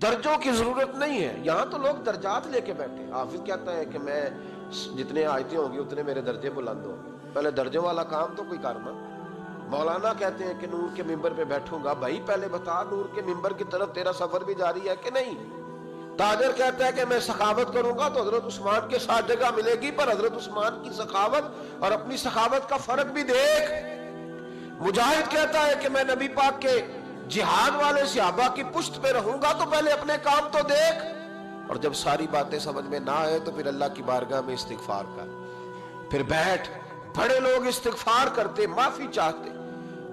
درجوں کی ضرورت نہیں ہے. یہاں تو لوگ درجات لے کے بیٹھے. حافظ کہتا ہے کہ میں جتنے آیتیں ہوں گی اتنے میرے درجے بلند ہوں گے. پہلے درجوں والا کام تو کوئی کرنا. مولانا کہتے ہیں کہ نور کے ممبر پہ بیٹھوں گا. بھائی پہلے بتا نور کے ممبر کی طرف تیرا سفر بھی جاری ہے کہ نہیں. تاجر کہتا ہے کہ میں سخاوت کروں گا تو حضرت عثمان کے ساتھ جگہ ملے گی, پر حضرت عثمان کی سخاوت اور اپنی سخاوت کا فرق بھی دیکھ. مجاہد کہتا ہے کہ میں نبی پاک کے جہاد والے صحابہ کی پشت پہ رہوں گا تو پہلے اپنے کام تو دیکھ. اور جب ساری باتیں سمجھ میں نہ آئے تو پھر اللہ کی بارگاہ میں استغفار کر, پھر بیٹھ. بڑے لوگ استغفار کرتے, معافی چاہتے,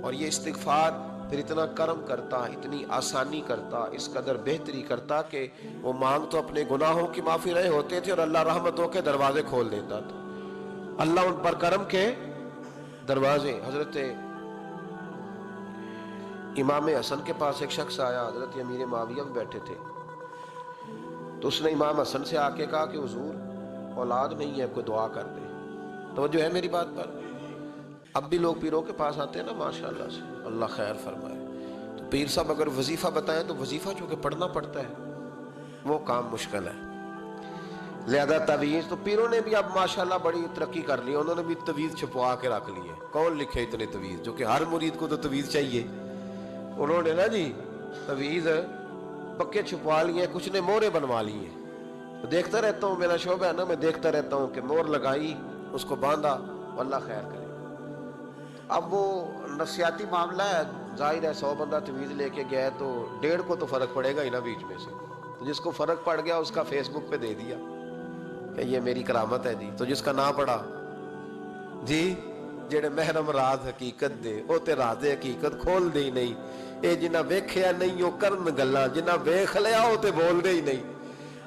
اور یہ استغفار پھر اتنا کرم کرتا, اتنی آسانی کرتا, اس قدر بہتری کرتا کہ وہ مانگ تو اپنے گناہوں کی معافی رہے ہوتے تھے اور اللہ رحمتوں کے دروازے کھول دیتا تھا. اللہ ان پر کرم کے دروازے. حضرت امام حسن کے پاس ایک شخص آیا, حضرت امیر معاویہ بھی بیٹھے تھے, تو اس نے امام حسن سے آ کے کہا کہ حضور اولاد نہیں ہے, کوئی دعا کر دے. توجہ ہے میری بات پر. اب بھی لوگ پیروں کے پاس آتے ہیں نا, ماشاءاللہ سے, اللہ خیر فرمائے. تو پیر صاحب اگر وظیفہ بتائیں تو وظیفہ چونکہ پڑھنا پڑتا ہے وہ کام مشکل ہے, لہذا تعویذ تو پیروں نے بھی اب ماشاءاللہ بڑی ترقی کر لی. انہوں نے بھی تعویذ چھپوا کے رکھ لی ہے. کون لکھے اتنے تعویذ, جو کہ ہر مرید کو تو تعویذ چاہیے. انہوں نے نا جی تعویذ پکے چھپوا لیے, کچھ نے مورے بنوا لیے. دیکھتا رہتا ہوں, میرا شعبہ ہے نا, میں دیکھتا رہتا ہوں کہ مور لگائی, اس کو باندھا, اللہ خیر کرے. اب وہ نفسیاتی معاملہ ہے, ظاہر ہے 100 بندہ تعویذ لے کے گیا ہے تو 1.5 کو تو فرق پڑے گا ہی نا بیچ میں سے. تو جس کو فرق پڑ گیا اس کا فیس بک پہ دے دیا کہ یہ میری کرامت ہے جی. تو جس کا نہ پڑا جی, جڑے محرم راز حقیقت دے وہ تے راز حقیقت کھول دے ہی نہیں. اے جنہ ویکھیا نہیں وہ کرن گلاں, جنہ ویکھ لیا وہ تے بول دے ہی نہیں.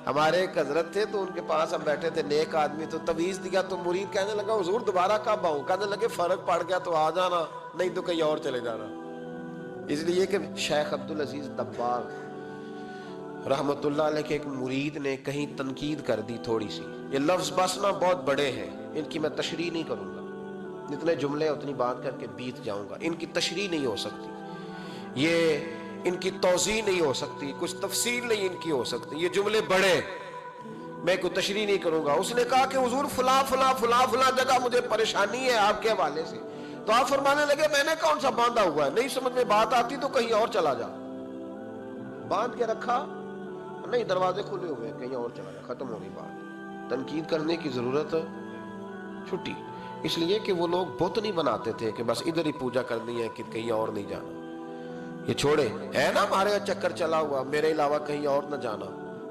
ہمارے ایک حضرت تھے تو ان کے پاس ہم بیٹھے تھے, نیک آدمی, تو تعویذ دیا تو مرید کہنے لگا حضور دوبارہ کب آؤں. کہنے لگے فرق پڑ گیا تو آ جانا, نہیں تو کہیں اور چلے جانا. اس لیے کہ شیخ عبدالعزیز دباغ رحمت اللہ علیہ کے ایک مرید نے کہیں تنقید کر دی تھوڑی سی. یہ لفظ بس نا بہت بڑے ہیں, ان کی میں تشریح نہیں کروں گا. جتنے جملے اتنی بات کر کے بیت جاؤں گا. ان کی تشریح نہیں ہو سکتی, یہ ان کی توضیح نہیں ہو سکتی, کچھ تفصیل نہیں ان کی ہو سکتی. یہ جملے بڑے, میں کوئی تشریح نہیں کروں گا. اس نے کہا کہ حضور فلاں فلاں فلاں فلاں جگہ مجھے پریشانی ہے آپ کے حوالے سے. تو آپ فرمانے لگے میں نے کون سا باندھا ہوا ہے, نہیں سمجھ میں بات آتی تو کہیں اور چلا جا. باندھ کے رکھا نہیں, دروازے کھلے ہوئے, کہیں اور چلا جا, ختم ہو گئی بات. تنقید کرنے کی ضرورت چھٹی. اس لیے کہ وہ لوگ بت نہیں بناتے تھے کہ بس ادھر ہی پوجا کرنی ہے کہ کہیں اور نہیں جانا. یہ چھوڑے, ہے نا ہمارے چکر چلا ہوا, میرے علاوہ کہیں اور نہ جانا.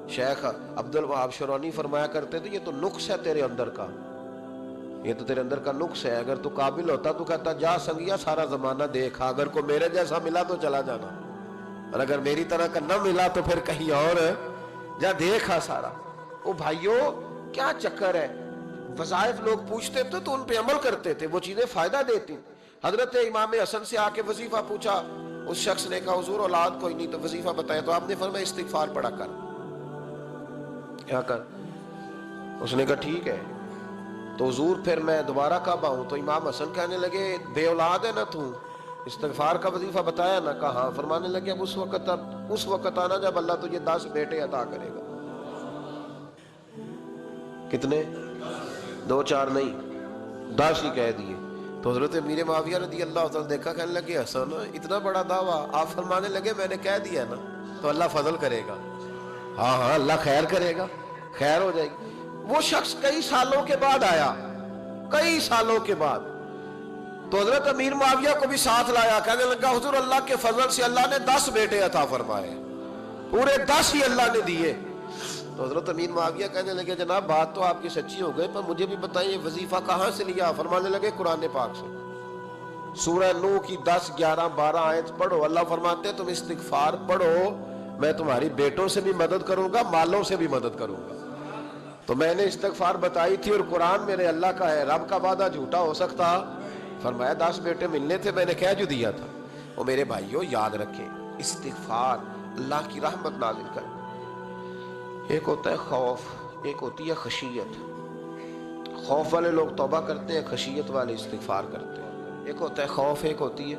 شیخ عبد الوہاب شرونی فرمایا کرتے تھے یہ تو نقص ہے تیرے اندر کا, یہ تو تیرے اندر کا نقص ہے. اگر تو قابل ہوتا تو کہتا جا سنگیا سارا زمانہ دیکھا, اگر کو میرے جیسا ملا تو چلا جانا, اور اگر میری طرح کا نہ ملا تو پھر کہیں اور جا دیکھا سارا. او بھائیو کیا چکر ہے, وظائف لوگ پوچھتے تھے تو ان پہ عمل کرتے تھے, وہ چیزیں فائدہ دیتی. حضرت امام حسن سے آ کے وظیفہ پوچھا, اس شخص نے کہا حضور اولاد کوئی نہیں تو وظیفہ بتائے. تو آپ نے فرمایا استغفار پڑھا کر. کیا کر؟ اس نے کہا ٹھیک ہے. تو حضور پھر میں دوبارہ کب آؤں؟ تو امام حسن کہنے لگے بے اولاد ہے نا تو, استغفار کا وظیفہ بتایا نا. کہا. فرمانے لگے اب اس وقت آنا جب اللہ تجھے 10 بیٹے عطا کرے گا. کتنے؟ 2-4 نہیں, 10 ہی کہہ دیے. تو حضرت امیر معاویہ رضی اللہ تعالیٰ دیکھا, کہنے لگے حسن اتنا بڑا دعویٰ. آپ فرمانے لگے میں نے کہہ دیا نا تو اللہ فضل کرے گا. ہاں ہاں اللہ خیر کرے گا, خیر ہو جائے گی. وہ شخص کئی سالوں کے بعد آیا, کئی سالوں کے بعد, تو حضرت امیر معاویہ کو بھی ساتھ لایا. کہنے لگا حضور اللہ کے فضل سے اللہ نے 10 بیٹے عطا فرمائے, پورے 10 ہی اللہ نے دیے. تو حضرت امیر معاویہ کہنے لگے جناب بات تو آپ کی سچی ہو گئی, پر مجھے بھی بتائیں یہ وظیفہ کہاں سے لیا؟ فرمانے لگے قرآن پاک سے, سورہ نوح کی 10, 11, 12 آیت پڑھو. اللہ فرماتے ہیں تم استغفار پڑھو, میں تمہاری بیٹوں سے بھی مدد کروں گا, مالوں سے بھی مدد کروں گا. تو میں نے استغفار بتائی تھی اور قرآن میرے اللہ کا ہے, رب کا وعدہ جھوٹا ہو سکتا؟ فرمایا 10 بیٹے ملنے تھے, میں نے کہہ جو دیا تھا. اور میرے بھائیوں یاد رکھیں استغفار اللہ کی رحمت نازل کر. ایک ہوتا ہے خوف, ایک ہوتی ہے خشیت. خوف والے لوگ توبہ کرتے ہیں, خشیت والے استغفار کرتے ہیں. ایک ہوتا ہے خوف, ایک ہوتی ہے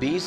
20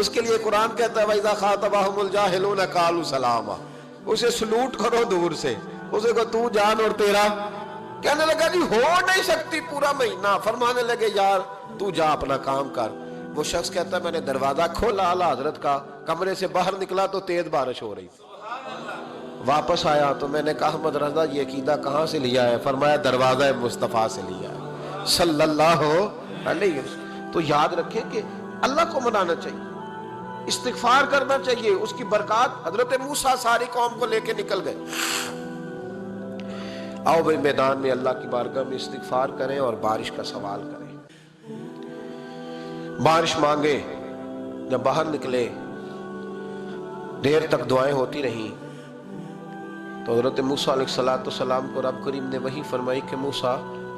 اس کے لیے قرآن کہتا ہے وَإِذَا خَاطَبَهُمُ الْجَاهِلُونَ قَالُوا سَلَامًا، اسے سلوٹ کرو دور سے، اسے کہو تو جان اور تیرا، کہنے لگا جی ہو نہیں سکتی پورا مہینہ، فرمانے لگے یار تو جا اپنا کام کر۔ وہ شخص کہتا ہے میں نے دروازہ کھولا اعلیٰ حضرت کا، کمرے سے باہر نکلا تو تیز بارش ہو رہی، واپس آیا تو میں نے کہا احمد رضا یہ عقیدہ کہاں سے لیا ہے؟ فرمایا دروازہ مصطفیٰ سے لیا ہے صلی اللہ علیہ وسلم۔ تو یاد رکھیں کہ اللہ کو منانا چاہیے، استغفار کرنا چاہیے، اس کی برکات۔ حضرت موسیٰ ساری قوم کو لے کے نکل گئے، آؤ بھائی میدان میں اللہ کی بارگاہ میں استغفار کریں اور بارش کا سوال کریں، بارش مانگے۔ جب باہر نکلے دیر تک دعائیں ہوتی رہیں تو حضرت موسیٰ علیہ السلام کو رب کریم نے وحی فرمائی کہ موسیٰ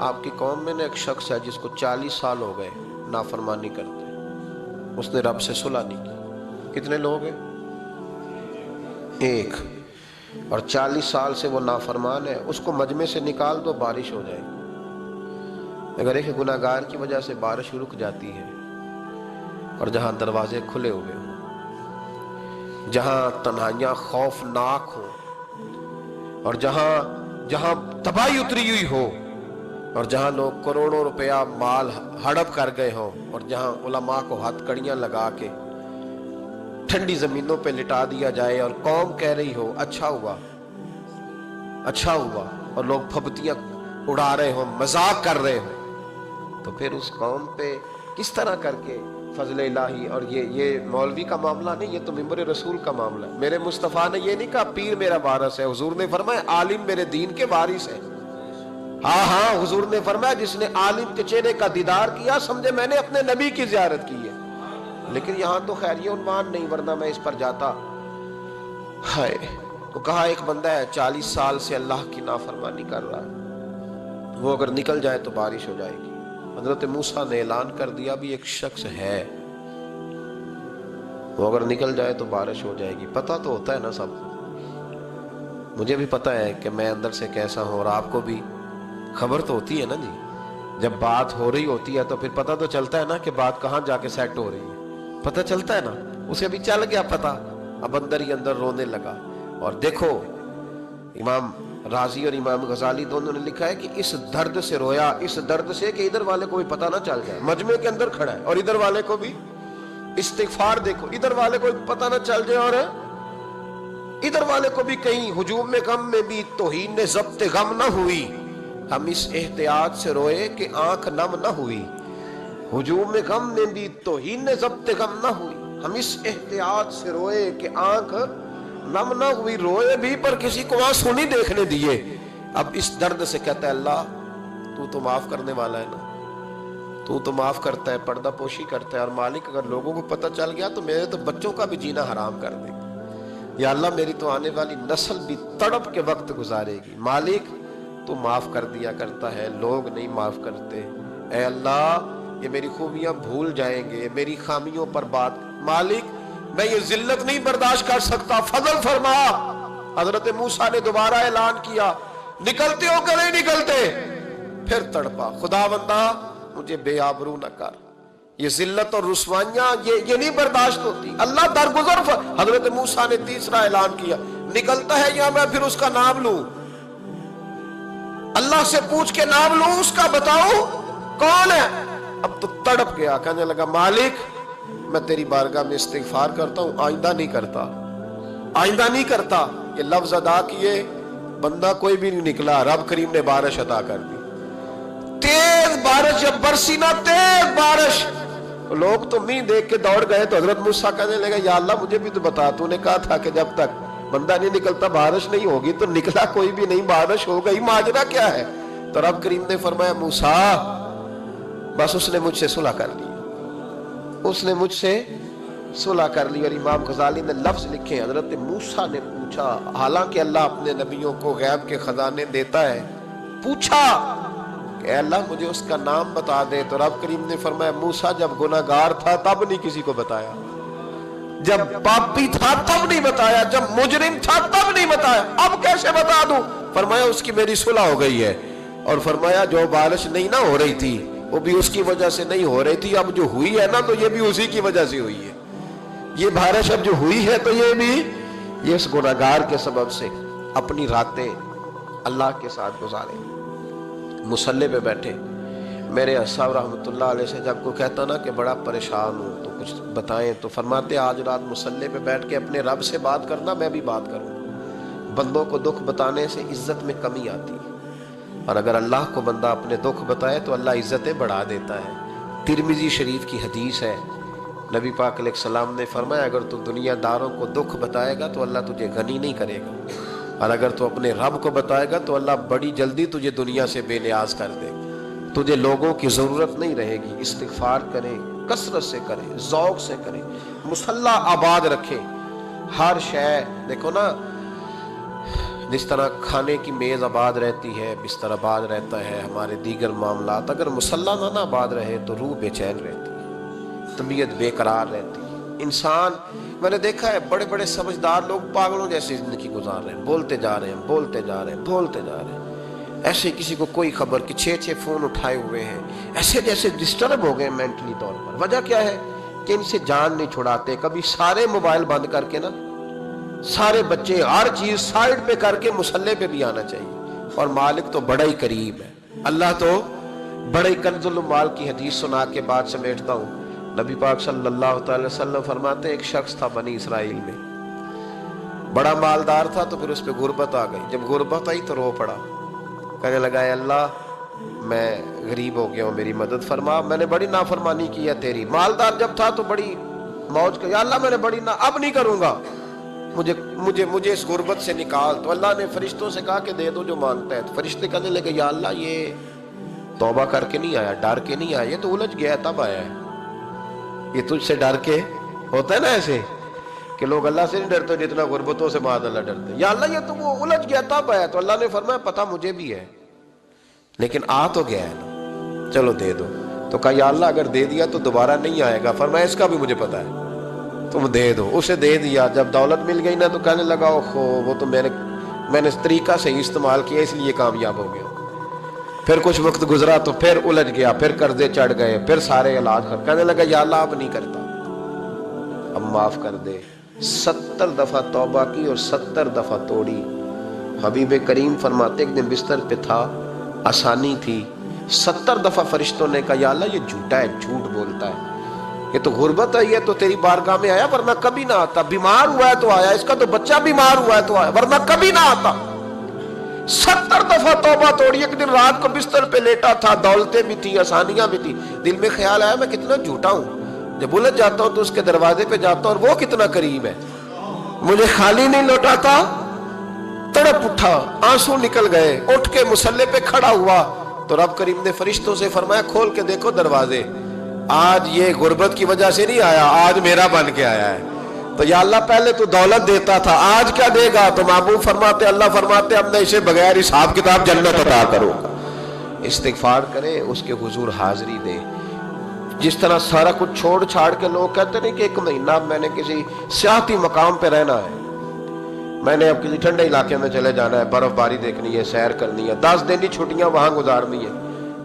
آپ کی قوم میں نے ایک شخص ہے جس کو 40 سال ہو گئے نافرمانی کرتے، اس نے رب سے صلح نہیں کی۔ کتنے لوگ ہیں؟ ایک، اور 40 سال سے وہ نافرمان ہے، اس کو مجمع سے نکال دو بارش ہو جائے گی۔ اگر ایک گناہگار کی وجہ سے بارش رک جاتی ہے اور جہاں دروازے کھلے ہوئے ہوں، جہاں تنہائیاں خوفناک ہوں، اور جہاں تباہی اتری ہوئی ہو، اور جہاں لوگ کروڑوں روپیہ مال ہڑپ کر گئے ہوں، اور جہاں علماء کو ہتھ کڑیاں لگا کے ٹھنڈی زمینوں پہ لٹا دیا جائے اور قوم کہہ رہی ہو اچھا ہوا اچھا ہوا، اور لوگ پھبتیاں اڑا رہے ہوں، مذاق کر رہے ہوں، تو پھر اس قوم پہ کس طرح کر کے فضل الہی۔ اور یہ مولوی کا معاملہ نہیں، یہ تو ممبر رسول کا معاملہ ہے۔ میرے مصطفیٰ نے یہ نہیں کہا پیر میرا وارث ہے، حضور نے فرمایا عالم میرے دین کے وارث ہے۔ ہاں حضور نے فرمایا جس نے عالم کے چہرے کا دیدار کیا سمجھے میں نے اپنے نبی کی زیارت کی ہے۔ لیکن یہاں تو خیر یہ عنوان نہیں، ورنہ میں اس پر جاتا۔ ہائے، تو کہا ایک بندہ ہے 40 سال سے اللہ کی نافرمانی کر رہا ہے، وہ اگر نکل جائے تو بارش ہو جائے گی۔ حضرت موسیٰ نے اعلان کر دیا بھی ایک شخص ہے، وہ اگر نکل جائے تو بارش ہو جائے گی۔ پتہ تو ہوتا ہے نا سب، مجھے بھی پتہ ہے کہ میں اندر سے کیسا ہوں، اور آپ کو بھی خبر تو ہوتی ہے نا جی۔ جب بات ہو رہی ہوتی ہے تو پھر پتہ تو چلتا ہے نا کہ بات کہاں جا کے سیٹ ہو رہی ہے، پتہ چلتا ہے نا۔ اسے بھی چل گیا پتہ، اب اندر ہی اندر رونے لگا۔ اور دیکھو امام رازی اور امام غزالی دونوں نے لکھا ہے کہ اس درد سے رویا، اس درد سے کہ ادھر والے کو بھی پتہ نہ چل جائے، مجمع کے اندر کھڑا ہے اور ادھر والے کو بھی استغفار، دیکھو ادھر والے کو پتہ نہ چل جائے اور ادھر والے کو بھی کہیں ہجوم میں غم میں بھی توہین نے ضبط غم نہ ہوئی۔ ہم اس احتیاط سے روئے کہ آنکھ نم نہ ہوئی، ہجوم میں غم میں بھی توہین نے ضبط غم نہ ہوئی۔ ہم اس احتیاط سے روئے کہ آنکھ نم نہ ہوئی، روئے بھی پر کسی کو آنسو نہیں دیکھنے دیے۔ اب اس درد سے کہتا ہے اللہ تو تو معاف کرنے والا ہے نا، تو تو معاف کرتا ہے، پردہ پوشی کرتا ہے، اور مالک اگر لوگوں کو پتہ چل گیا تو میرے تو بچوں کا بھی جینا حرام کر دے گا، یا اللہ میری تو آنے والی نسل بھی تڑپ کے وقت گزارے گی۔ مالک تو معاف کر دیا کرتا ہے، لوگ نہیں معاف کرتے، اے اللہ یہ میری خوبیاں بھول جائیں گے، میری خامیوں پر بات، مالک میں یہ ذلت نہیں برداشت کر سکتا، فضل فرما۔ حضرت موسیٰ نے دوبارہ اعلان کیا نکلتے ہو کہ نہیں نکلتے؟ پھر تڑپا خدا بندہ مجھے بے آبرو نہ کر، یہ ذلت اور رسوائیاں یہ نہیں برداشت ہوتی، اللہ درگزر۔ حضرت موسیٰ نے تیسرا اعلان کیا نکلتا ہے یا میں پھر اس کا نام لوں، اللہ سے پوچھ کے نام لوں اس کا، بتاؤ کون ہے؟ اب تو تڑپ گیا، کہنے لگا مالک میں تیری بارگاہ میں استغفار کرتا ہوں، آئندہ نہیں کرتا، آئندہ نہیں کرتا۔ یہ لفظ ادا کیے، بندہ کوئی بھی نہیں نکلا، رب کریم نے بارش عطا کر دی، تیز بارش جب برسی نا، تیز بارش، لوگ تو مین دیکھ کے دوڑ گئے۔ تو حضرت موسیٰ کہنے لگا یا اللہ مجھے بھی تو بتا، تو نے کہا تھا کہ جب تک بندہ نہیں نکلتا بارش نہیں ہوگی، تو نکلا کوئی بھی نہیں، بارش ہو گئی، ماجرا کیا ہے؟ تو رب کریم نے فرمایا موسیٰ بس اس نے مجھ سے صلح کر لی، اس نے مجھ سے صلح کر لی۔ اور امام غزالی نے لفظ لکھے، حضرت موسیٰ نے پوچھا، حالانکہ اللہ اپنے نبیوں کو غیب کے خزانے دیتا ہے، پوچھا کہ اے اللہ مجھے اس کا نام بتا دے۔ تو رب کریم نے فرمایا موسیٰ جب گناہگار تھا تب نہیں کسی کو بتایا، جب پاپی تھا تب نہیں بتایا، جب مجرم تھا تب نہیں بتایا، اب کیسے بتا دوں؟ فرمایا اس کی میری صلح ہو گئی ہے، اور فرمایا جو بارش نہیں نہ ہو رہی تھی وہ بھی اس کی وجہ سے نہیں ہو رہی تھی، اب جو ہوئی ہے نا تو یہ بھی اسی کی وجہ سے ہوئی ہے۔ یہ بارش اب جو ہوئی ہے تو یہ اس گناہگار کے سبب سے اپنی راتیں اللہ کے ساتھ گزارے. مصلی پہ بیٹھے. میرے صاحب رحمۃ اللہ علیہ سے جب کوئی کہتا نا کہ بڑا پریشان ہوں تو کچھ بتائیں، تو فرماتے آج رات مصلی پہ بیٹھ کے اپنے رب سے بات کرنا، میں بھی بات کروں. بندوں کو دکھ بتانے سے عزت میں کمی آتی ہے، اور اگر اللہ کو بندہ اپنے دکھ بتائے تو اللہ عزتیں بڑھا دیتا ہے. ترمذی شریف کی حدیث ہے، نبی پاک علیہ السلام نے فرمایا اگر تو دنیا داروں کو دکھ بتائے گا تو اللہ تجھے غنی نہیں کرے گا، اور اگر تو اپنے رب کو بتائے گا تو اللہ بڑی جلدی تجھے دنیا سے بے نیاز کر دے. تجھے لوگوں کی ضرورت نہیں رہے گی. استغفار کرے، کثرت سے کرے، ذوق سے کرے، مصلی آباد رکھے. ہر شے دیکھو نا، جس طرح کھانے کی میز آباد رہتی ہے، بستر آباد رہتا ہے، ہمارے دیگر معاملات، اگر مصلی نہ آباد رہے تو روح بے چین رہتی ہے، طبیعت بے قرار رہتی ہے. انسان، میں نے دیکھا ہے بڑے بڑے سمجھدار لوگ پاگلوں جیسی زندگی گزار رہے ہیں، بولتے جا رہے ہیں، بولتے جا رہے ہیں، بولتے جا رہے ہیں، ایسے کسی کو کوئی خبر کہ 6 فون اٹھائے ہوئے ہیں، ایسے جیسے ڈسٹرب ہو گئے مینٹلی طور پر. وجہ کیا ہے کہ ان سے جان نہیں چھڑاتے. کبھی سارے موبائل بند کر کے نا، سارے بچے ہر چیز سائیڈ پہ کر کے مصلی پہ بھی آنا چاہیے. اور مالک تو بڑا ہی قریب ہے، اللہ تو بڑا ہی کنز المال کی حدیث سنا کے بعد سمیٹتا ہوں. نبی پاک صلی اللہ تعالی وسلم فرماتے ایک شخص تھا بنی اسرائیل میں، بڑا مالدار تھا، تو پھر اس پہ غربت آ گئی. جب غربت آئی تو رو پڑا، کہنے لگا اے اللہ میں غریب ہو گیا ہوں، میری مدد فرما، میں نے بڑی نافرمانی کی ہے تیری. مالدار جب تھا تو بڑی موج کر، یا اللہ میں نے بڑی اب نہیں کروں گا، مجھے اس غربت سے نکال. تو اللہ نے فرشتوں سے کہا کہ دے دو جو مانگتا ہے. تو فرشتے کہنے لگے یا اللہ یہ توبہ کر کے نہیں آیا، ڈر کے نہیں آیا، یہ تو الجھ گیا تب آیا ہے. یہ تجھ سے ڈر کے ہوتا ہے نا ایسے کہ لوگ اللہ سے نہیں ڈرتے جتنا غربتوں سے معاذ اللہ ڈرتے. یا اللہ یہ تو وہ الجھ گیا تب آیا. تو اللہ نے فرمایا پتہ مجھے بھی ہے، لیکن آ تو گیا ہے نا، چلو دے دو. تو کہا یا اللہ اگر دے دیا تو دوبارہ نہیں آئے گا. فرمایا اس کا بھی مجھے پتہ ہے، تم دے دو. اسے دے دیا. جب دولت مل گئی نا تو کہنے لگا اوہو وہ تو میں نے اس طریقہ سے ہی استعمال کیا اس لیے کامیاب ہو گیا. پھر کچھ وقت گزرا تو پھر الجھ گیا، پھر قرضے چڑھ گئے، پھر سارے علاج کر. کہنے لگا یا اللہ اب نہیں کرتا، اب معاف کر دے. 70 دفعہ توبہ کی اور 70 دفعہ توڑی. حبیب کریم فرماتے ایک دن بستر پہ تھا، آسانی تھی، 70 دفعہ فرشتوں نے کہا یا اللہ یہ جھوٹا ہے، جھوٹ بولتا ہے، یہ تو غربت آئی ہے تو تیری بارگاہ میں آیا ورنہ کبھی نہ آتا. بیمار ہوا ہے تو آیا، اس کا تو بچہ بیمار ہوا ہے تو آیا ورنہ کبھی نہ آتا. 70 دفعہ توبہ توڑی. ایک دن رات کو بستر پہ لیٹا تھا، دولتیں بھی تھی، آسانیاں بھی تھی. دل میں خیال آیا میں کتنا جھوٹا ہوں، جب الجھ جاتا ہوں تو اس کے دروازے پہ جاتا ہوں اور وہ کتنا قریب ہے، مجھے خالی نہیں لوٹاتا. تڑپ اٹھا، آنسو نکل گئے، اٹھ کے مصلی پہ کھڑا ہوا تو رب کریم نے فرشتوں سے فرمایا کھول کے دیکھو دروازے، آج یہ غربت کی وجہ سے نہیں آیا، آج میرا بن کے آیا ہے. تو یا اللہ پہلے تو دولت دیتا تھا، آج کیا دے گا؟ تو محبوب فرماتے اللہ فرماتے اب میں اسے بغیر حساب کتاب جنت عطا کروں گا. استغفار کرے، اس کے حضور حاضری دے. جس طرح سارا کچھ چھوڑ چھاڑ کے لوگ کہتے نہیں کہ 1 مہینہ میں نے کسی سیاحتی مقام پہ رہنا ہے، میں نے اب کسی ٹھنڈے علاقے میں چلے جانا ہے، برف باری دیکھنی ہے، سیر کرنی ہے، 10 دن کی چھٹیاں وہاں گزارنی ہے.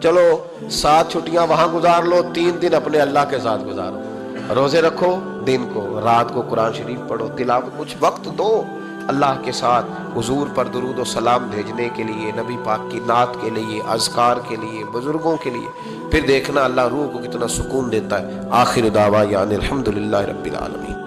چلو 7 چھٹیاں وہاں گزار لو، 3 دن اپنے اللہ کے ساتھ گزارو. روزے رکھو، دن کو رات کو قرآن شریف پڑھو، تلاوت، کچھ وقت دو اللہ کے ساتھ حضور پر درود و سلام بھیجنے کے لیے، نبی پاک کی نعت کے لیے، اذکار کے لیے، بزرگوں کے لیے. پھر دیکھنا اللہ روح کو کتنا سکون دیتا ہے. آخر دعوانا الحمدللہ رب العالمین.